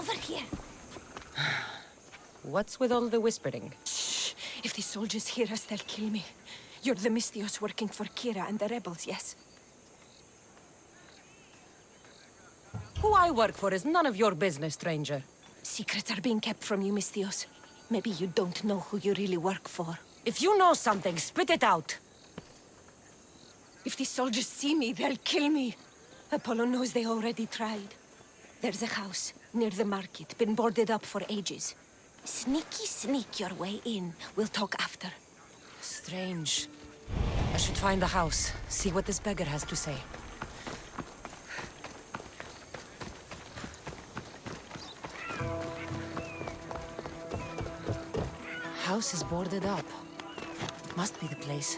over here. What's with all the whispering? Shh! If the soldiers hear us, they'll kill me. You're the Mystios working for Kira and the rebels, yes? Who I work for is none of your business, stranger. Secrets are being kept from you, Mystios. Maybe you don't know who you really work for. If you know something, spit it out! If the soldiers see me, they'll kill me. Apollo knows they already tried. There's a house near the market, been boarded up for ages. Sneak your way in. We'll talk after. Strange. I should find the house, see what this beggar has to say. House is boarded up. Must be the place.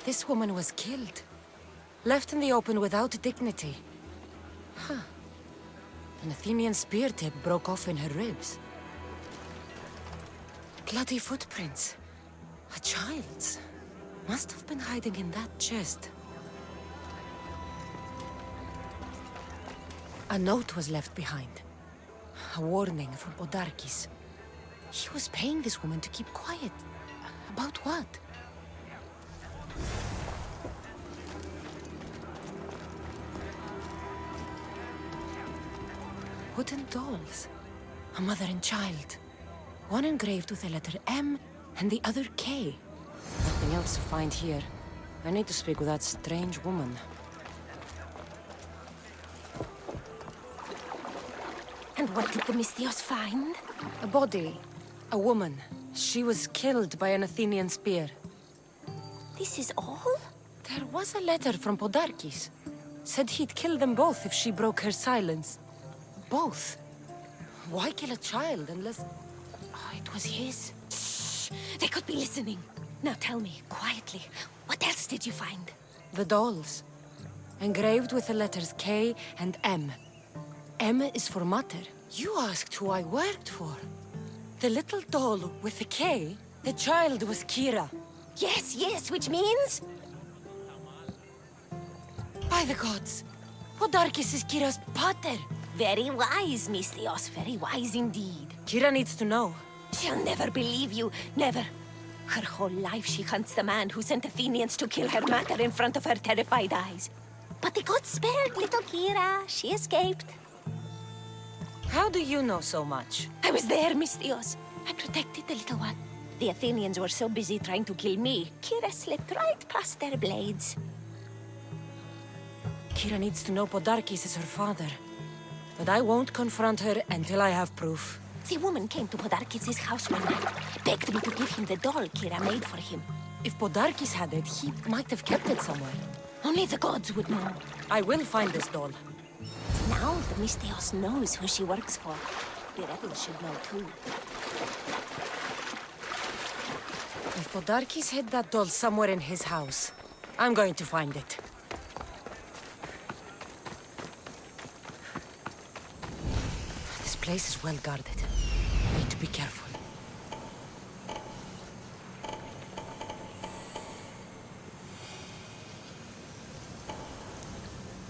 This woman was killed. Left in the open without dignity. Huh. An Athenian spear tip broke off in her ribs. Bloody footprints. A child's. Must have been hiding in that chest. A note was left behind. A warning from Podarkis. He was paying this woman to keep quiet. About what? Wooden dolls. A mother and child. One engraved with the letter M and the other K. Nothing else to find here. I need to speak with that strange woman. And what did the Mystios find? A body. A woman. She was killed by an Athenian spear. This is all? There was a letter from Podarkis. Said he'd kill them both if she broke her silence. Both? Why kill a child unless... Oh, it was his. Shh! They could be listening. Now tell me, quietly, what else did you find? The dolls. Engraved with the letters K and M. M is for mother. You asked who I worked for. The little doll with the K, the child was Kira. Yes, which means? By the gods, Podarkis is Kira's pater. Very wise, Mystios, very wise indeed. Kira needs to know. She'll never believe you, never. Her whole life she hunts the man who sent Athenians to kill her mater in front of her terrified eyes. But the gods spared little Kira. She escaped. How do you know so much? I was there, Mystios. I protected the little one. The Athenians were so busy trying to kill me, Kira slipped right past their blades. Kira needs to know Podarkis is her father. But I won't confront her until I have proof. The woman came to Podarkis' house one night, begged me to give him the doll Kira made for him. If Podarkis had it, he might have kept it somewhere. Only the gods would know. I will find this doll. Now the Mystios knows who she works for. The rebels should know too. If Podarkis hid that doll somewhere in his house, I'm going to find it. This place is well guarded. Need to be careful.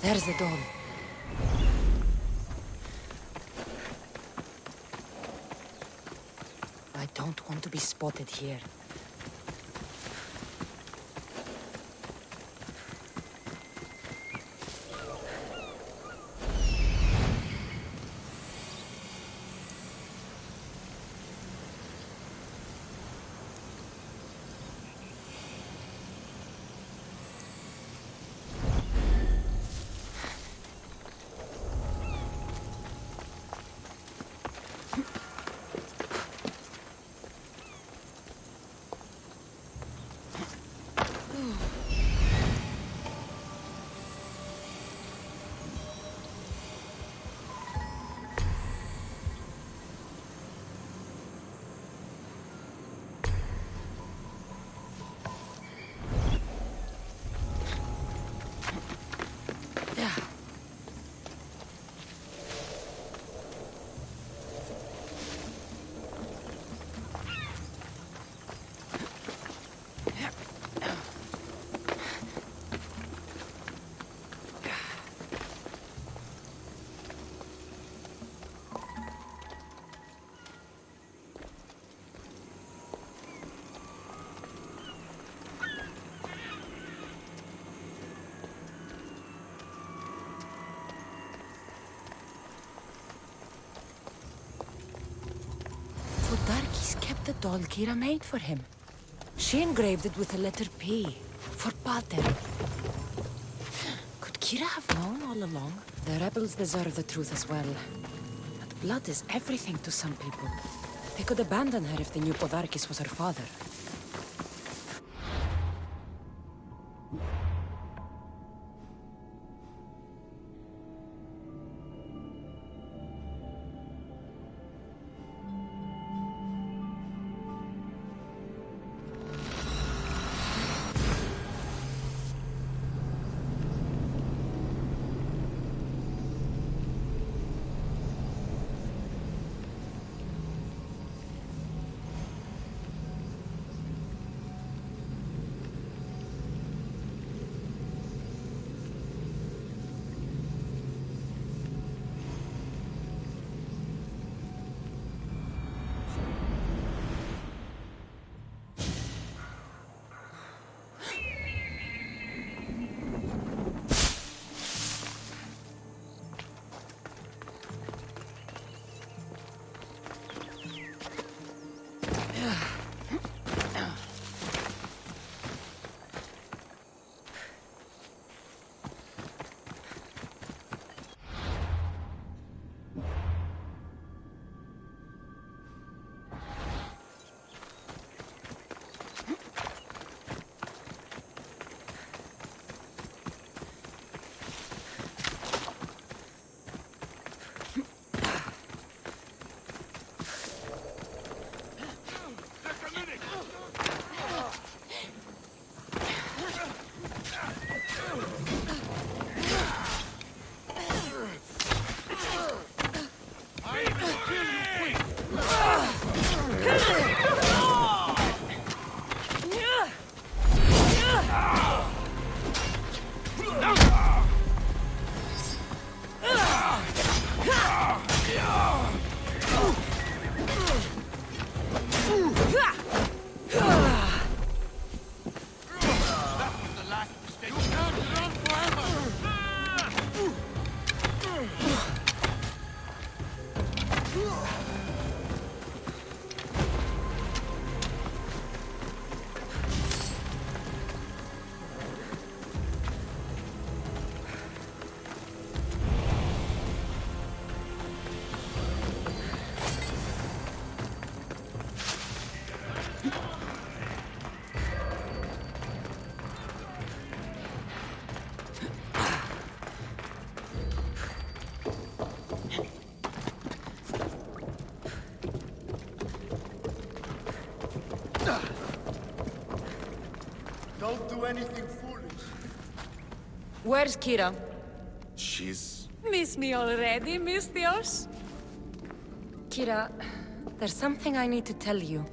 There's the doll. I don't want to be spotted here. doll Kira made for him. She engraved it with the letter P, for Pater. Could Kira have known all along? The rebels deserve the truth as well. But blood is everything to some people. They could abandon her if they knew Podarkis was her father. Don't do anything foolish. Where's Kira? She's... Miss me already, Mistios? Kira, there's something I need to tell you.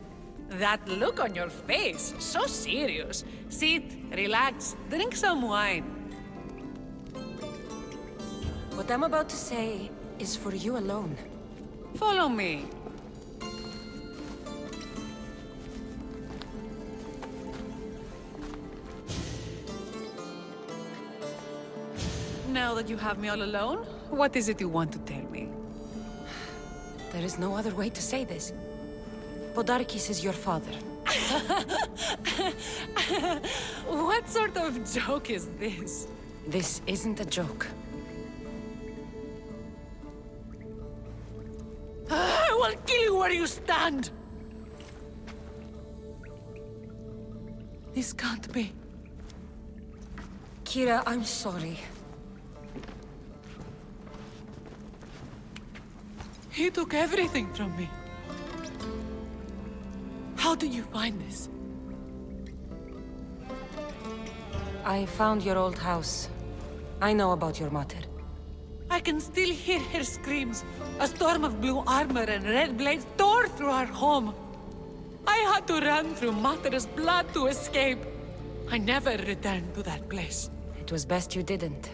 That look on your face, so serious. Sit, relax, drink some wine. What I'm about to say is for you alone. Follow me. Now that you have me all alone, what is it you want to tell me? There is no other way to say this. Podarkis is your father. What sort of joke is this? This isn't a joke. I will kill you where you stand! This can't be. Kira, I'm sorry. He took everything from me. How did you find this? I found your old house. I know about your mother. I can still hear her screams. A storm of blue armor and red blades tore through our home. I had to run through Mater's blood to escape. I never returned to that place. It was best you didn't.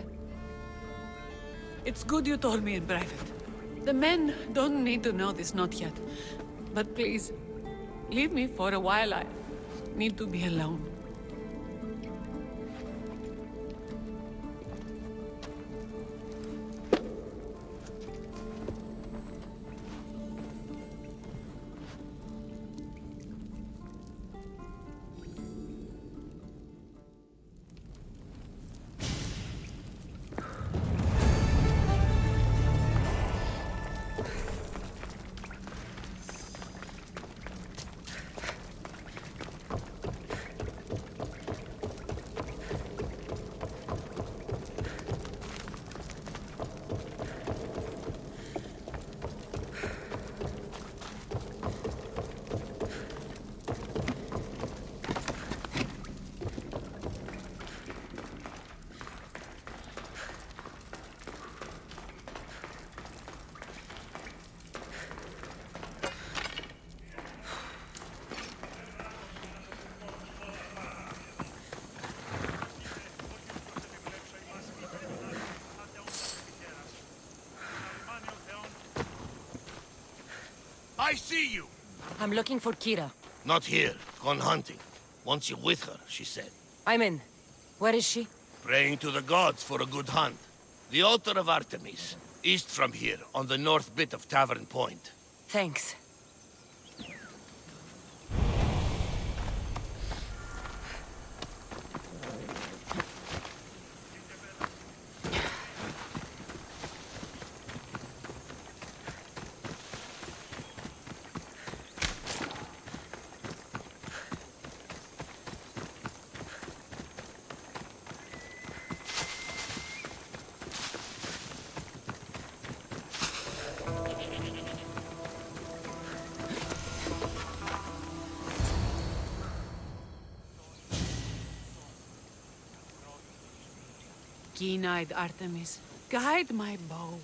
It's good you told me in private. The men don't need to know this, not yet. But please, leave me for a while. I need to be alone. I see you? I'm looking for Kira. Not here. Gone hunting. Wants you with her, she said. I'm in. Where is she? Praying to the gods for a good hunt. The altar of Artemis. East from here, on the north bit of Tavern Point. Thanks. Keen-eyed Artemis, guide my bow.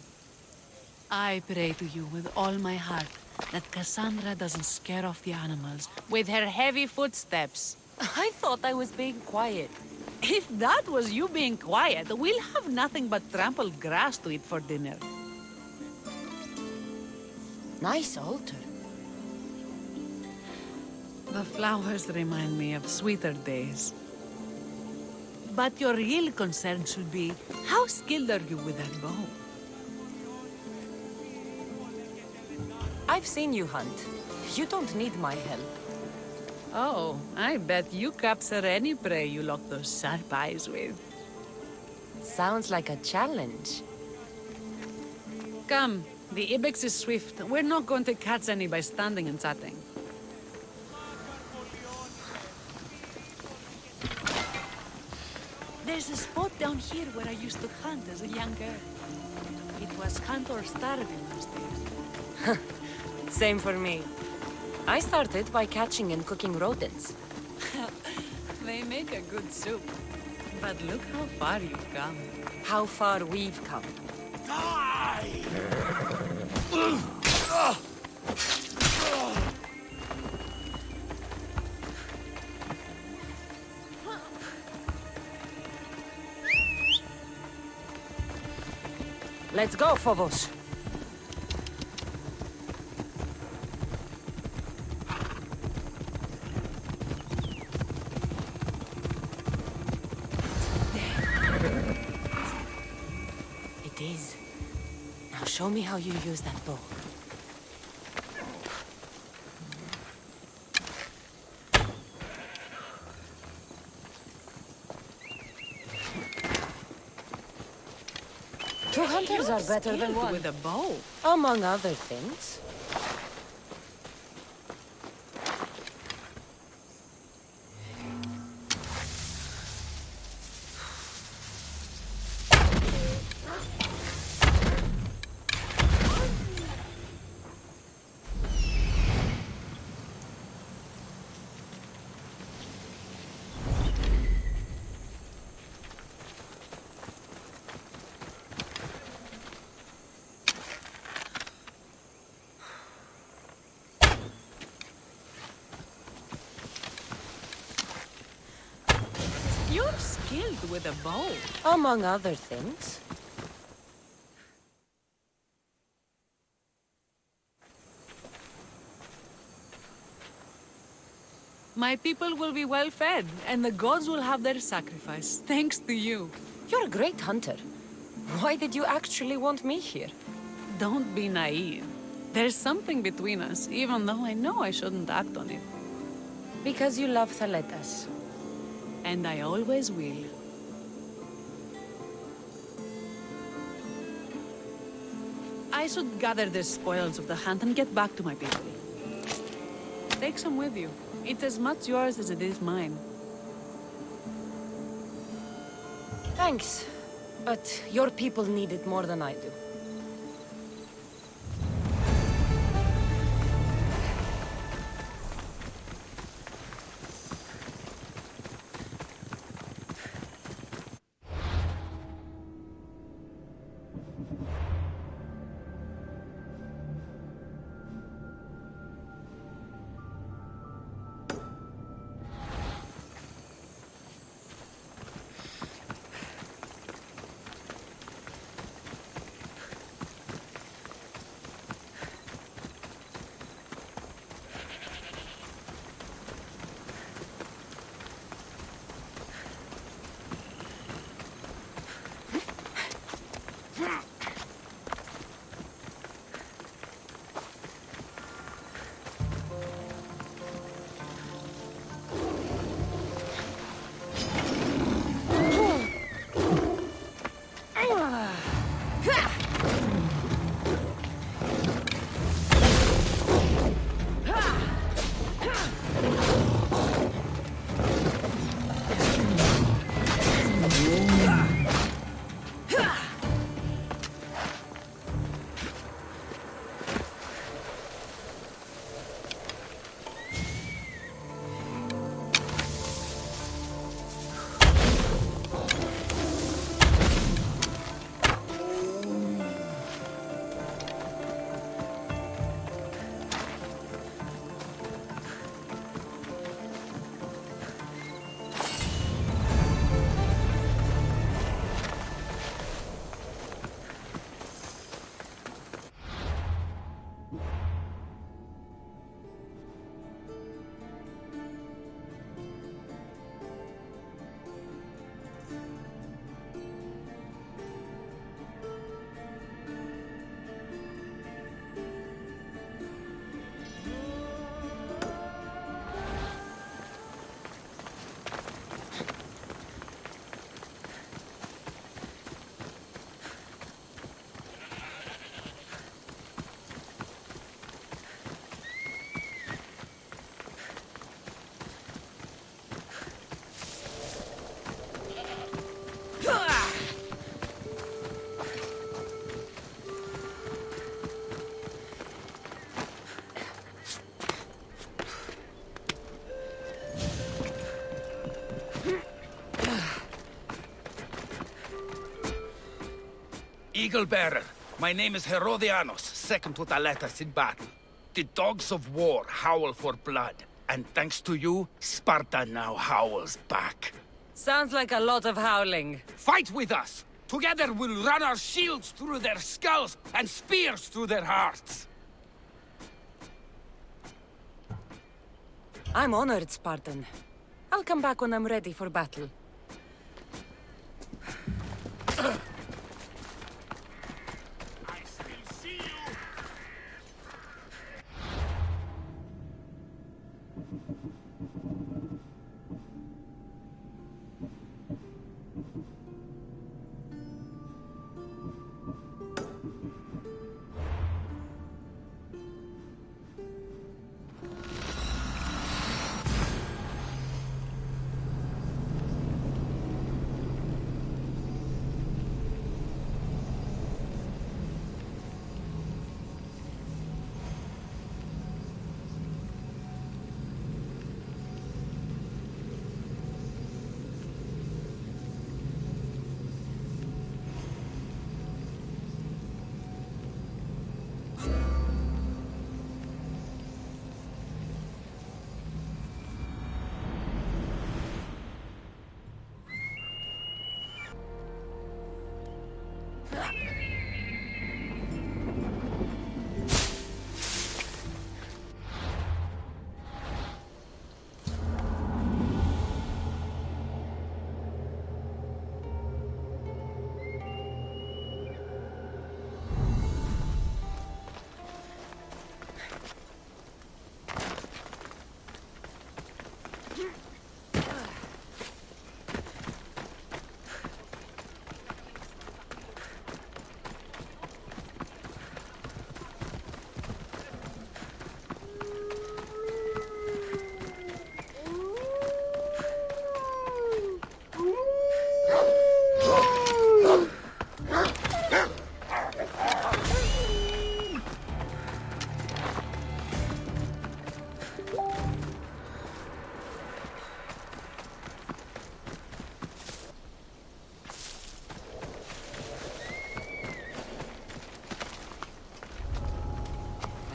I pray to you with all my heart that Cassandra doesn't scare off the animals with her heavy footsteps. I thought I was being quiet. If that was you being quiet, we'll have nothing but trampled grass to eat for dinner. Nice altar. The flowers remind me of sweeter days. But your real concern should be, how skilled are you with that bow? I've seen you hunt. You don't need my help. Oh, I bet you capture any prey you lock those sharp eyes with. Sounds like a challenge. Come, the ibex is swift. We're not going to catch any by standing and chatting. There's a spot down here where I used to hunt as a young girl. It was hunt or starve in those days. Same for me. I started by catching and cooking rodents. They make a good soup. But look how far you've come. How far we've come. Die! Let's go, Phobos. It is. Now show me how you use that bow. Two hunters are better than one. With a bow. Among other things. You're skilled with a bow. Among other things. My people will be well fed, and the gods will have their sacrifice, thanks to you. You're a great hunter. Why did you actually want me here? Don't be naive. There's something between us, even though I know I shouldn't act on it. Because you love Leonidas. And I always will. I should gather the spoils of the hunt and get back to my people. Take some with you. It's as much yours as it is mine. Thanks. But your people need it more than I do. Eagle Bearer. My name is Herodianos, second to Leonidas in battle. The dogs of war howl for blood, and thanks to you, Sparta now howls back. Sounds like a lot of howling. Fight with us! Together we'll run our shields through their skulls and spears through their hearts! I'm honored, Spartan. I'll come back when I'm ready for battle. I still see you!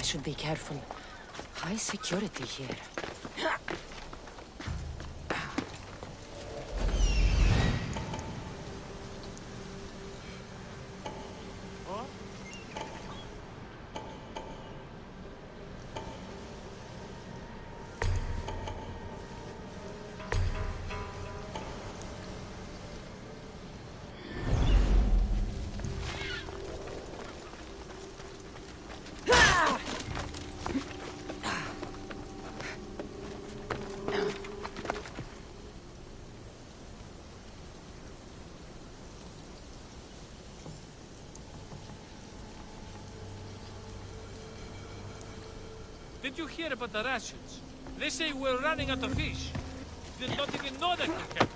Should be careful. High security here. Did you hear about the rations? They say we're running out of fish. Did not even know that we kept.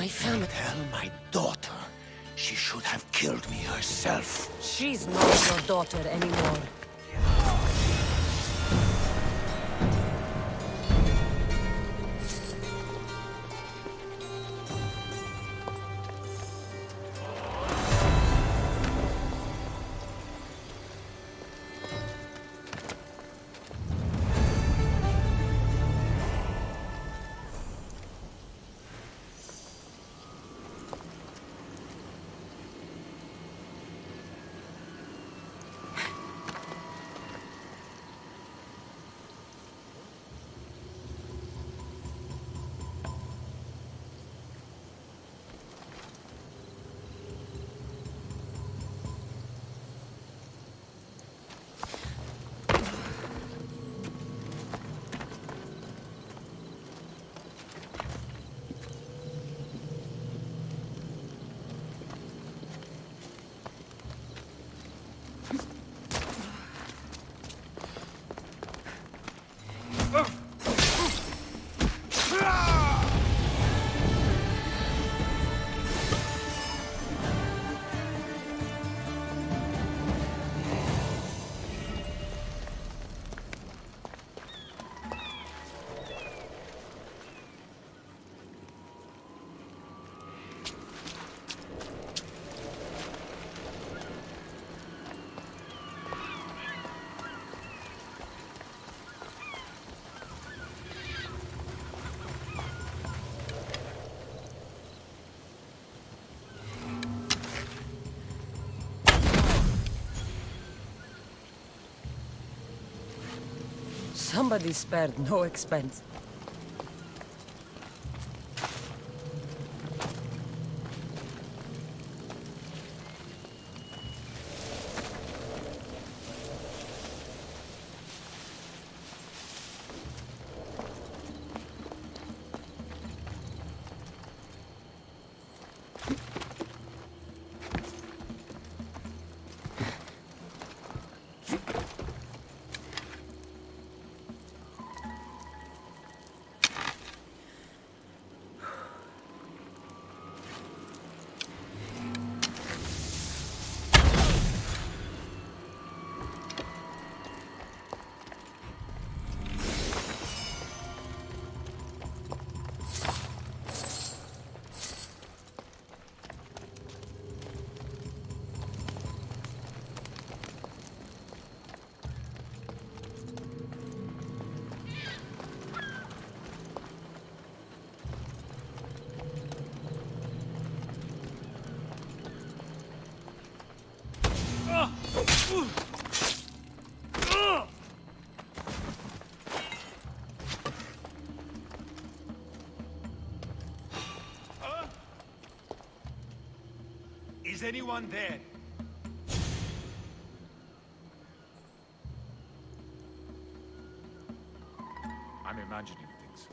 My family. Tell my daughter she should have killed me herself. She's not your daughter anymore. Somebody spared no expense. Is anyone there? I'm imagining things.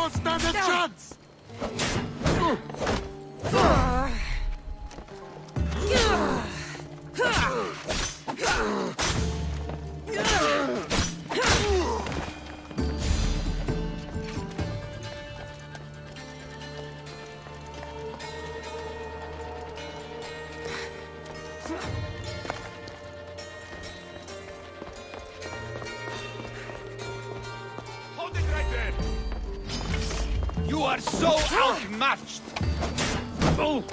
don't stand a chance! Hold it right there! You are so outmatched! Oh.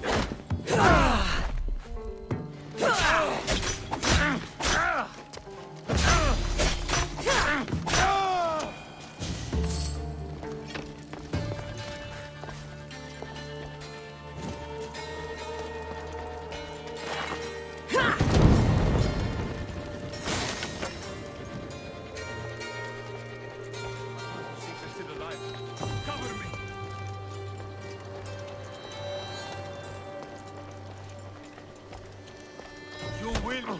Cover me! You will...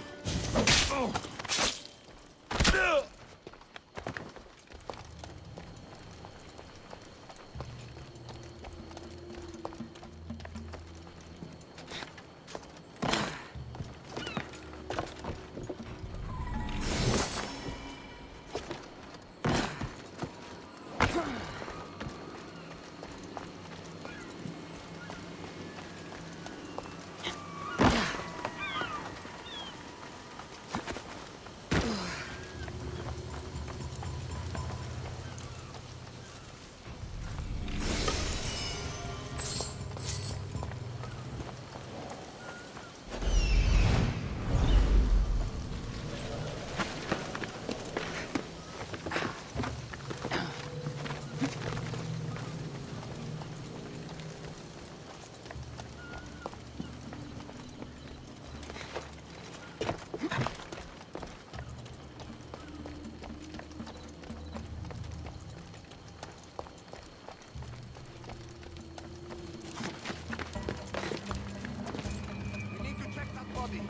We need to check that body.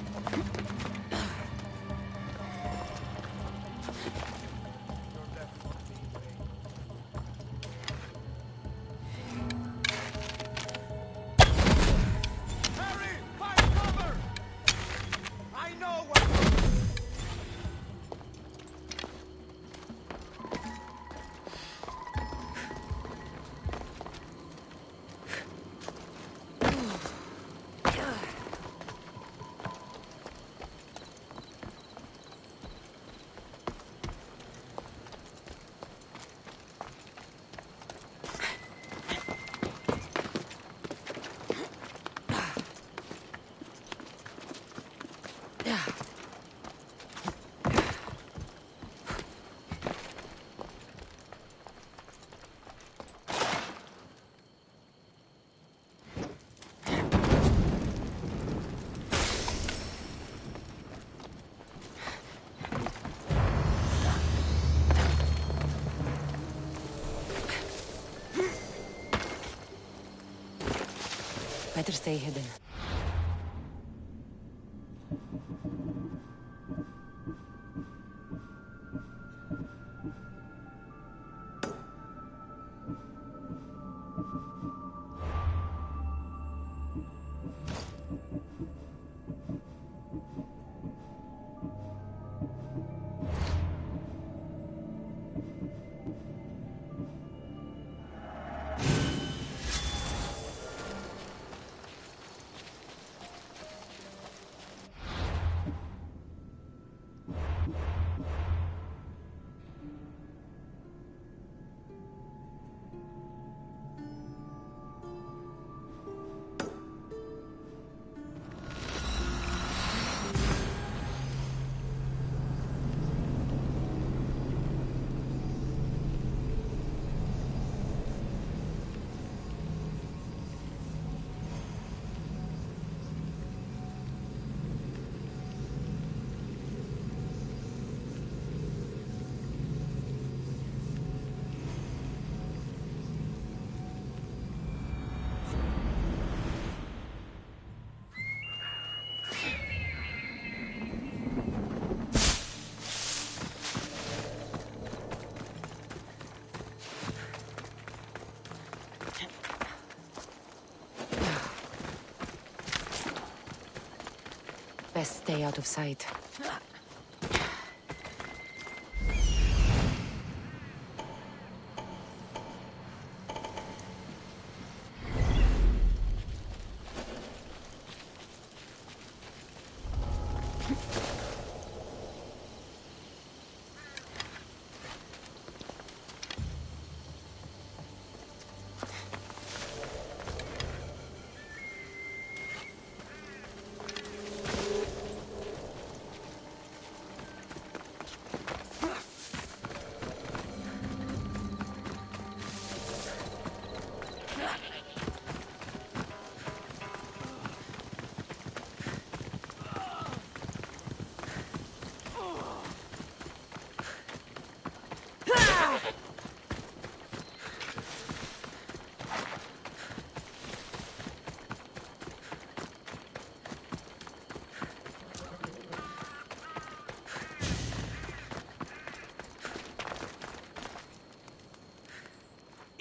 Harry, find cover! I know what... Better stay hidden. best stay out of sight.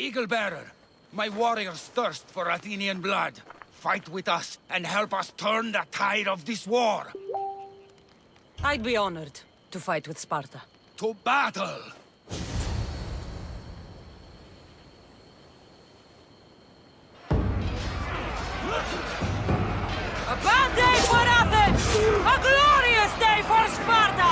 Eagle-bearer, my warriors thirst for Athenian blood. Fight with us and help us turn the tide of this war. I'd be honored to fight with Sparta. To battle! A bad day for Athens! A glorious day for Sparta!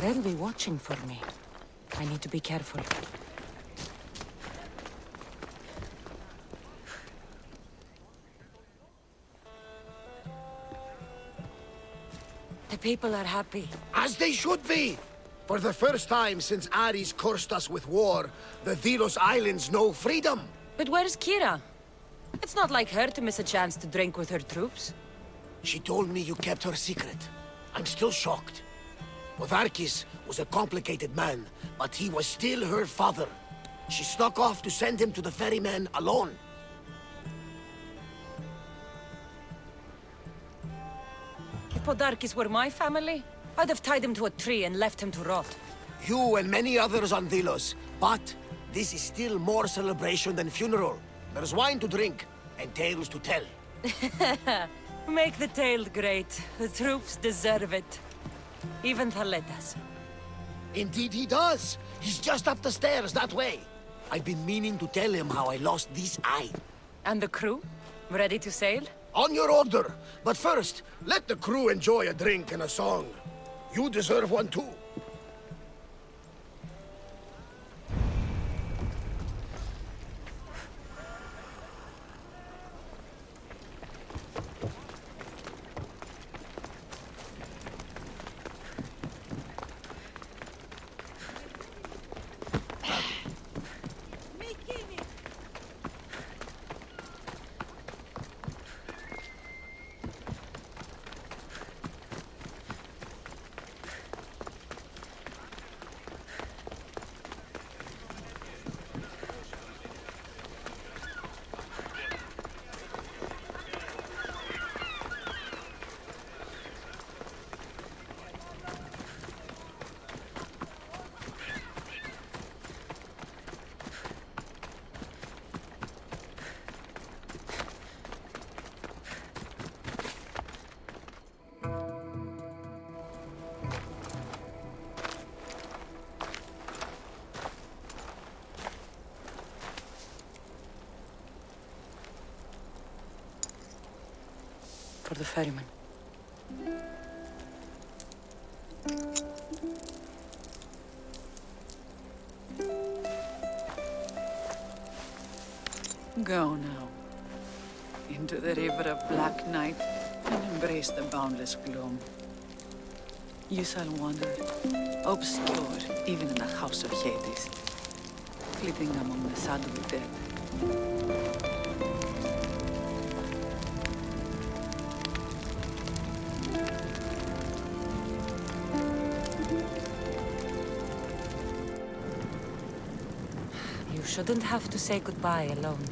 They'll be watching for me. I need to be careful. The people are happy. As they should be! For the first time since Ares cursed us with war, the Delos Islands know freedom! But where's Kira? It's not like her to miss a chance to drink with her troops. She told me you kept her secret. I'm still shocked. Otharkis was a complicated man, but he was still her father. She snuck off to send him to the ferryman alone. If Podarkis were my family, I'd have tied him to a tree and left him to rot. You and many others on Delos, but this is still more celebration than funeral. There's wine to drink, and tales to tell. Make the tale great. The troops deserve it. Even Thaletas. Indeed he does. He's just up the stairs that way. I've been meaning to tell him how I lost this eye. And the crew? Ready to sail? On your order. But first, let the crew enjoy a drink and a song. You deserve one too. For the ferryman. Go now. Into the river of black night and embrace the boundless gloom. You shall wander, obscure even in the house of Hades, flitting among the shadowy dead. You shouldn't have to say goodbye alone.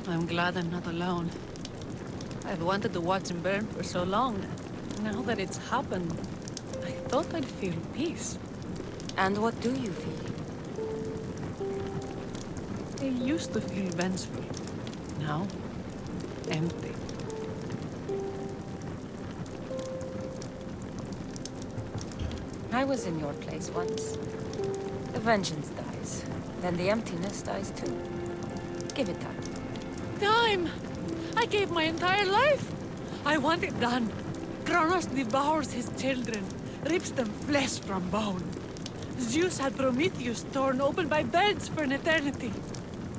I'm glad I'm not alone. I've wanted to watch him burn for so long. Now that it's happened, I thought I'd feel peace. And what do you feel? I used to feel vengeful. Now, empty. I was in your place once. The vengeance dies. Then the emptiness dies too. Give it time. Time! I gave my entire life! I want it done. Kronos devours his children, rips them flesh from bone. Zeus had Prometheus torn open by birds for an eternity.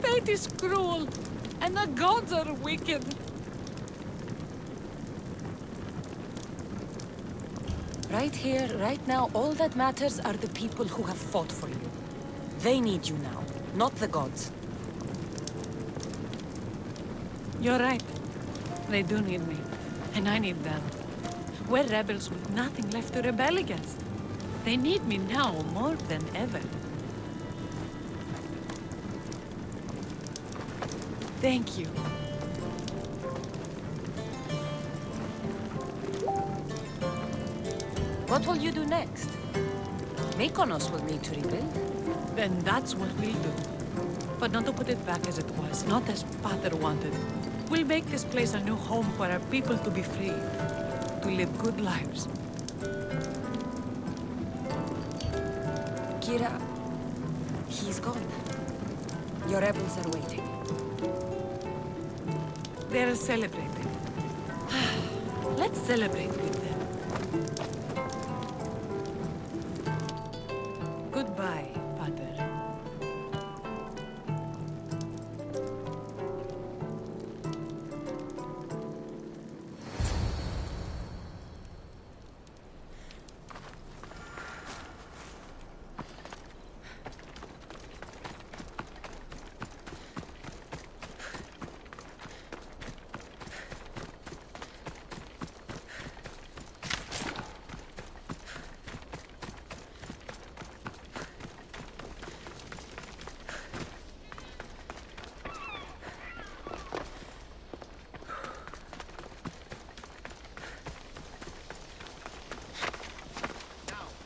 Fate is cruel, and the gods are wicked. Right here, right now, all that matters are the people who have fought for you. They need you now, not the gods. You're right. They do need me, and I need them. We're rebels with nothing left to rebel against. They need me now more than ever. Thank you. What will you do next? Mykonos will need to rebuild. Then that's what we'll do. But not to put it back as it was, not as Pater wanted. We'll make this place a new home for our people to be free, to live good lives. Kira, He's gone. Your rebels are waiting. They're celebrating. Let's celebrate with them. Goodbye, Pater.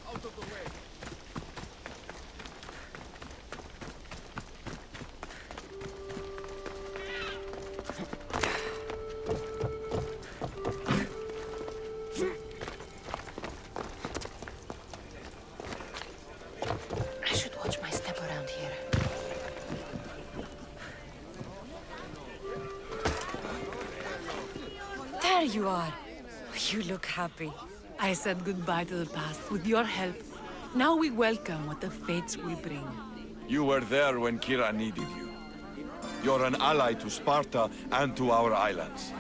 Out of the way. I should watch my step around here. There you are. You look happy. I said goodbye to the past with your help. Now we welcome what the fates will bring. You were there when Kira needed you. You're an ally to Sparta and to our islands.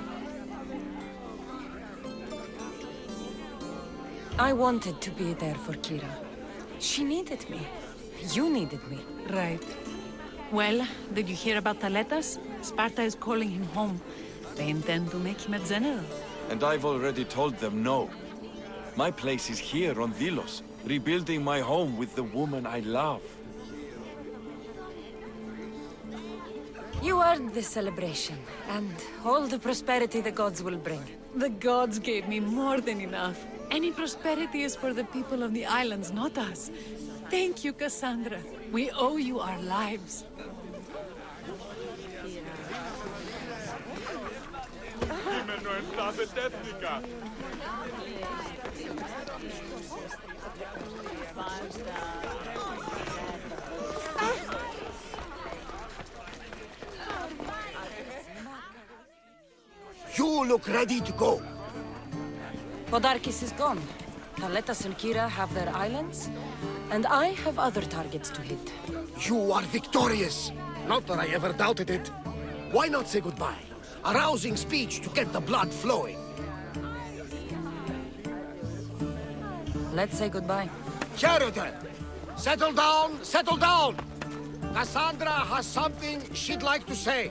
I wanted to be there for Kira. She needed me. You needed me. Right. Well, did you hear about Leonidas? Sparta is calling him home. They intend to make him a general. And I've already told them no. My place is here on Delos, rebuilding my home with the woman I love. You earned this celebration, and all the prosperity the gods will bring. The gods gave me more than enough. Any prosperity is for the people of the islands, not us. Thank you, Cassandra. We owe you our lives. You look ready to go. Podarkis is gone. Leonidas and Kira have their islands, and I have other targets to hit. You are victorious. Not that I ever doubted it. Why not say goodbye? A rousing speech to get the blood flowing. Let's say goodbye. Sheridan, settle down, settle down. Cassandra has something she'd like to say.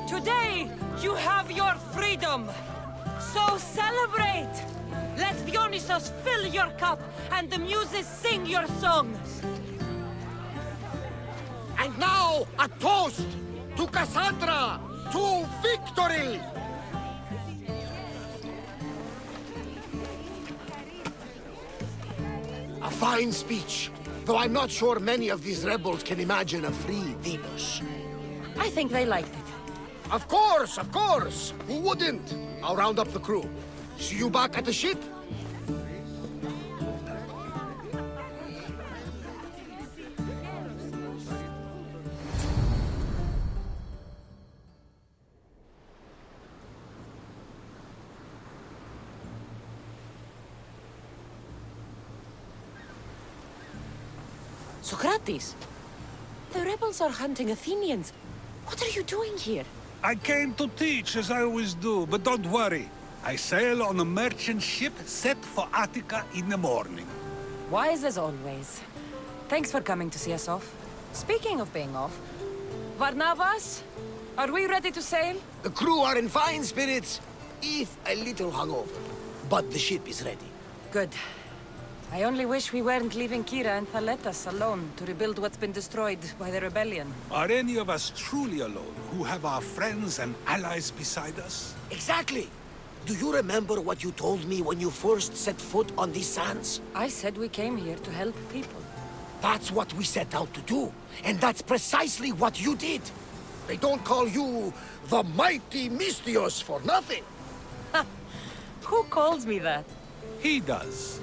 Today, you have your freedom. So celebrate! Let Dionysos fill your cup and the muses sing your song. And now, a toast to Cassandra, to victory! A fine speech, though I'm not sure many of these rebels can imagine a free Delos. I think they liked it. Of course, of course! Who wouldn't? I'll round up the crew. See you back at the ship? Socrates! The rebels are hunting Athenians. What are you doing here? I came to teach, as I always do, but don't worry. I sail on a merchant ship set for Attica in the morning. Wise as always. Thanks for coming to see us off. Speaking of being off, Varnavas, are we ready to sail? The crew are in fine spirits, if a little hungover. But the ship is ready. Good. I only wish we weren't leaving Kira and Thaletas alone to rebuild what's been destroyed by the rebellion. Are any of us truly alone, who have our friends and allies beside us? Exactly! Do you remember what you told me when you first set foot on these sands? I said we came here to help people. That's what we set out to do. And that's precisely what you did. They don't call you the mighty Mystios for nothing. Who calls me that? He does.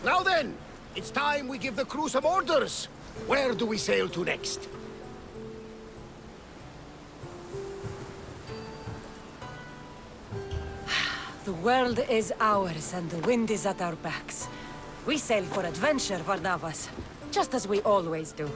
Now then, it's time we give the crew some orders. Where do we sail to next? The world is ours and the wind is at our backs. We sail for adventure, Varnavas, just as we always do.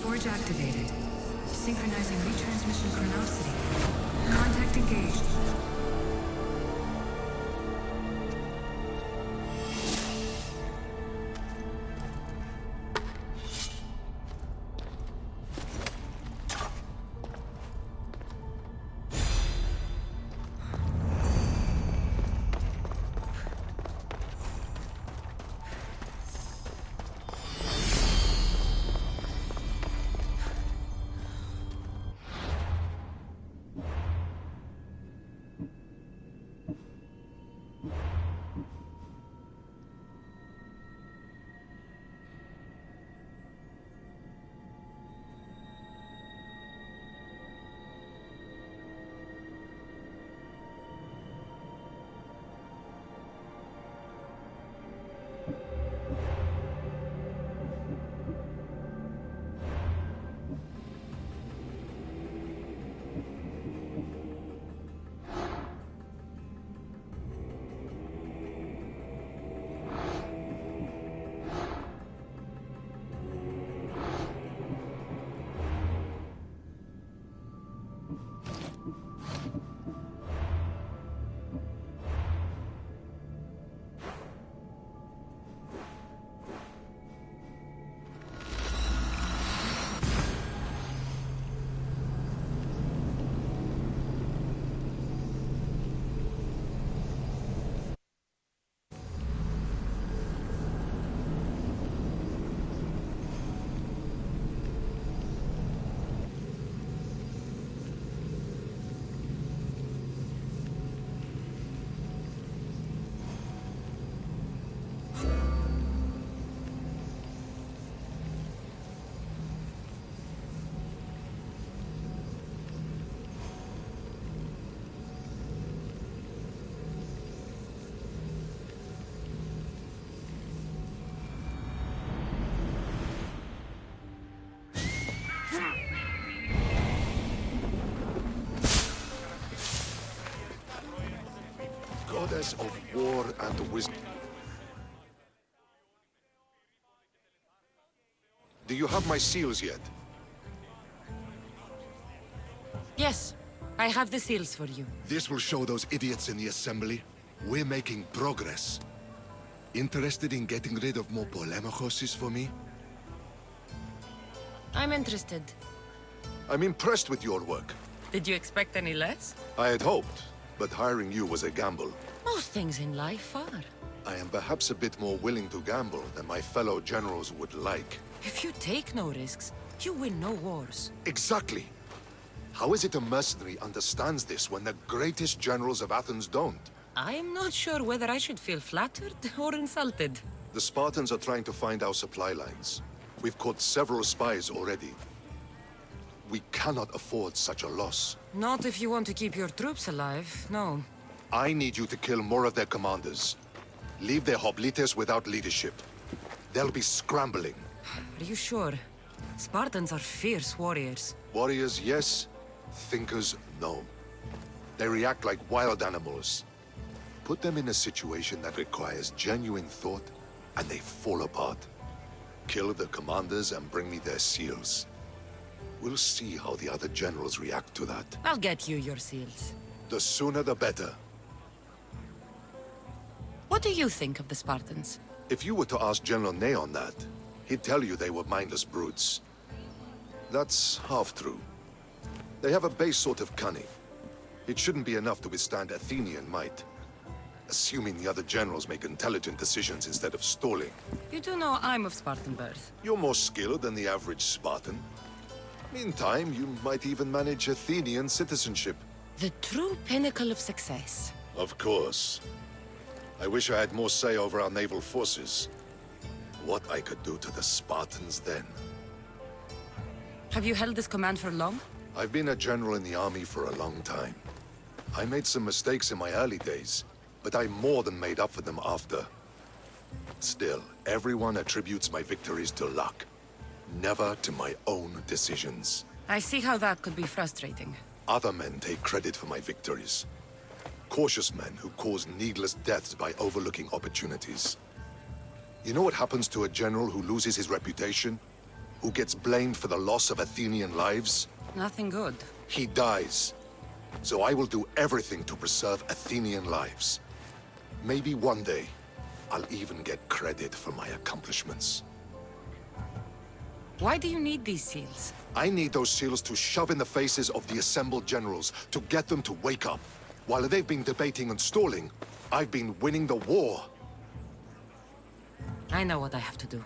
Forge activated. Synchronizing retransmission chronicity. Contact engaged. Goddess of war and wisdom. Do you have my seals yet? Yes, I have the seals for you. This will show those idiots in the assembly we're making progress. Interested in getting rid of more polemachoses for me? I'm interested. I'm impressed with your work. Did you expect any less? I had hoped, but hiring you was a gamble. Most things in life are. I am perhaps a bit more willing to gamble than my fellow generals would like. If you take no risks, you win no wars. Exactly. How is it a mercenary understands this when the greatest generals of Athens don't? I'm not sure whether I should feel flattered or insulted. The Spartans are trying to find our supply lines. We've caught several spies already. We cannot afford such a loss. Not if you want to keep your troops alive, no. I need you to kill more of their commanders. Leave their hoplites without leadership. They'll be scrambling. Are you sure? Spartans are fierce warriors. Warriors, yes. Thinkers, no. They react like wild animals. Put them in a situation that requires genuine thought, and they fall apart. Kill the commanders and bring me their seals. We'll see how the other generals react to that. I'll get you your seals. The sooner the better. What do you think of the Spartans? If you were to ask General Neon that, he'd tell you they were mindless brutes. That's half true. They have a base sort of cunning. It shouldn't be enough to withstand Athenian might. Assuming the other generals make intelligent decisions instead of stalling. You do know I'm of Spartan birth. You're more skilled than the average Spartan. Meantime, you might even manage Athenian citizenship. The true pinnacle of success. Of course. I wish I had more say over our naval forces. What I could do to the Spartans then. Have you held this command for long? I've been a general in the army for a long time. I made some mistakes in my early days, but I more than made up for them after. Still, everyone attributes my victories to luck, never to my own decisions. I see how that could be frustrating. Other men take credit for my victories. Cautious men who cause needless deaths by overlooking opportunities. You know what happens to a general who loses his reputation? Who gets blamed for the loss of Athenian lives? Nothing good. He dies. So I will do everything to preserve Athenian lives. Maybe one day, I'll even get credit for my accomplishments. Why do you need these seals? I need those seals to shove in the faces of the assembled generals, to get them to wake up. While they've been debating and stalling, I've been winning the war. I know what I have to do.